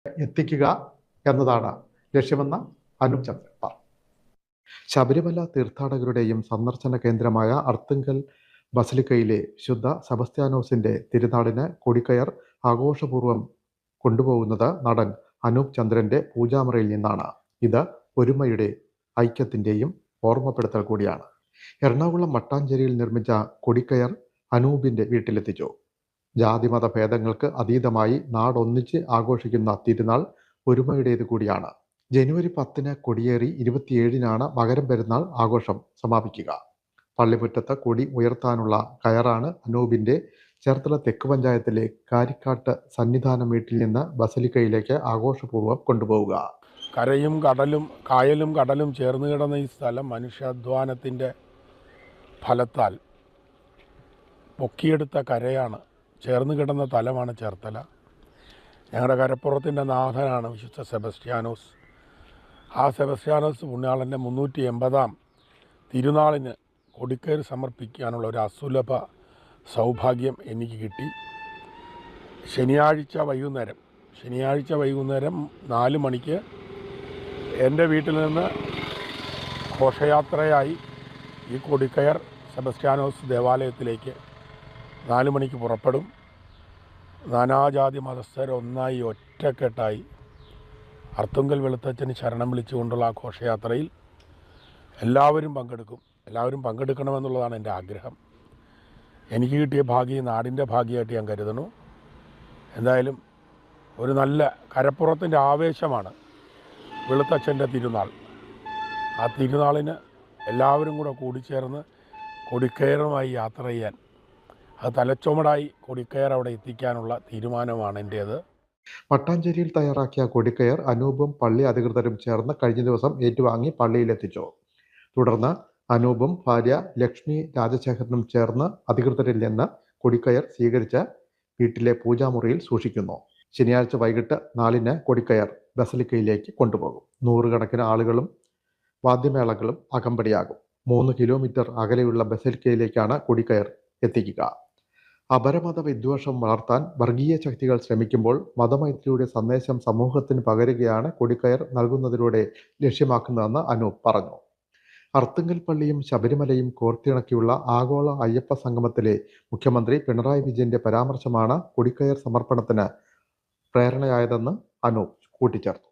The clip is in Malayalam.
എത്തിക്കുക എന്നതാണ് ലക്ഷ്യമെന്ന് അനൂപ് ചന്ദ്രൻ പറഞ്ഞു. ശബരിമല തീർത്ഥാടകരുടെയും സന്ദർശന കേന്ദ്രമായ അർത്തുങ്കൽ ബസലിക്കയിലെ ശുദ്ധ സെബസ്ത്യാനോസിന്റെ തിരുനാളിന് കൊടിക്കയർ ആഘോഷപൂർവ്വം കൊണ്ടുപോകുന്നത് നടൻ അനൂപ് ചന്ദ്രന്റെ പൂജാമുറിയിൽ നിന്നാണ്. ഇത് ഒരുമയുടെ ഐക്യത്തിന്റെയും ഓർമ്മപ്പെടുത്തൽ കൂടിയാണ്. എറണാകുളം മട്ടാഞ്ചേരിയിൽ നിർമ്മിച്ച കൊടിക്കയർ അനൂപിന്റെ വീട്ടിലെത്തിച്ചു. ജാതിമത ഭേദങ്ങൾക്ക് അതീതമായി നാടൊന്നിച്ച് ആഘോഷിക്കുന്ന തിരുനാൾ ഒരുമയുടേത് കൂടിയാണ്. ജനുവരി 10 കൊടിയേറി 27 മകരം പെരുന്നാൾ ആഘോഷം സമാപിക്കുക. പള്ളിമുറ്റത്ത് കൊടി ഉയർത്താനുള്ള കയറാണ് അനൂപിന്റെ ചേർത്തല തെക്ക് പഞ്ചായത്തിലെ കാരിക്കാട്ട് സന്നിധാനം വീട്ടിൽ നിന്ന് ബസലിക്കയിലേക്ക് ആഘോഷപൂർവ്വം കൊണ്ടുപോവുക. കരയും കടലും കായലും കടലും ചേർന്ന് കിടന്ന ഈ സ്ഥലം മനുഷ്യാധ്വാനത്തിൻ്റെ ഫലത്താൽ പൊക്കിയെടുത്ത കരയാണ്. ചേർന്ന് കിടന്ന തലമാണ് ചേർത്തല. ഞങ്ങളുടെ കരപ്പുറത്തിൻ്റെ നാഥനാണ് വിശുദ്ധ സെബസ്ത്യാനോസ്. ആ സെബസ്ത്യാനോസ് പുണ്യാളൻ്റെ 380 തിരുനാളിന് കൊടിക്കയർ സമർപ്പിക്കാനുള്ള ഒരു അസുലഭ സൗഭാഗ്യം എനിക്ക് കിട്ടി. ശനിയാഴ്ച വൈകുന്നേരം 4 മണിക്ക് എൻ്റെ വീട്ടിൽ നിന്ന് ഘോഷയാത്രയായി ഈ കൊടിക്കയർ സെബസ്ത്യാനോസ് ദേവാലയത്തിലേക്ക് 4 മണിക്ക് പുറപ്പെടും. നാനാജാതി മതസ്ഥർ ഒന്നായി ഒറ്റക്കെട്ടായി അർത്തുങ്കൽ വെളുത്തച്ഛന് ശരണം വിളിച്ചുകൊണ്ടുള്ള ആ ഘോഷയാത്രയിൽ എല്ലാവരും പങ്കെടുക്കണമെന്നുള്ളതാണ് എൻ്റെ ആഗ്രഹം. എനിക്ക് കിട്ടിയ ഭാഗ്യം നാടിൻ്റെ ഭാഗ്യമായിട്ട് ഞാൻ കരുതുന്നു. എന്തായാലും ഒരു നല്ല കരപ്പുറത്തിൻ്റെ ആവേശമാണ് വെളുത്തച്ഛൻ്റെ തിരുനാൾ. ആ തിരുനാളിന് എല്ലാവരും കൂടെ കൂടിച്ചേർന്ന് കൊടിക്കയറുമായി യാത്ര ചെയ്യാൻ, അത് തലച്ചുമടായി കൊടിക്കയർ അവിടെ എത്തിക്കാനുള്ള തീരുമാനമാണ് എൻ്റേത്. മട്ടാഞ്ചേരിയിൽ തയ്യാറാക്കിയ കൊടിക്കയർ അനൂപും പള്ളി അധികൃതരും ചേർന്ന് കഴിഞ്ഞ ദിവസം ഏറ്റുവാങ്ങി പള്ളിയിലെത്തിച്ചു. തുടർന്ന് അനൂപും ഭാര്യ ലക്ഷ്മി രാജശേഖരനും ചേർന്ന് അധികൃതരിൽ നിന്ന് കൊടിക്കയർ സ്വീകരിച്ച് വീട്ടിലെ പൂജാമുറിയിൽ സൂക്ഷിക്കുന്നു. ശനിയാഴ്ച വൈകിട്ട് 4 കൊടിക്കയർ ബസലിക്കയിലേക്ക് കൊണ്ടുപോകും. 100 കണക്കിന് ആളുകളും വാദ്യമേളങ്ങളും അകമ്പടിയാകും. 3 കിലോമീറ്റർ അകലെയുള്ള ബസലിക്കയിലേക്കാണ് കൊടിക്കയർ എത്തിക്കുക. അപരമത വിദ്വേഷം വളർത്താൻ വർഗീയ ശക്തികൾ ശ്രമിക്കുമ്പോൾ മതമൈത്രിയുടെ സന്ദേശം സമൂഹത്തിന് പകരുകയാണ് കൊടിക്കയർ നൽകുന്നതിലൂടെ ലക്ഷ്യമാക്കുന്നതെന്ന് അനൂപ് പറഞ്ഞു. അർത്തുങ്കൽ പള്ളിയും ശബരിമലയും കോർത്തിണക്കിയുള്ള ആഗോള അയ്യപ്പ സംഗമത്തിലെ മുഖ്യമന്ത്രി പിണറായി വിജയന്റെ പരാമർശമാണ് കൊടിക്കയർ സമർപ്പണത്തിന് പ്രേരണയായതെന്ന് അനൂപ് കൂട്ടിച്ചേർത്തു.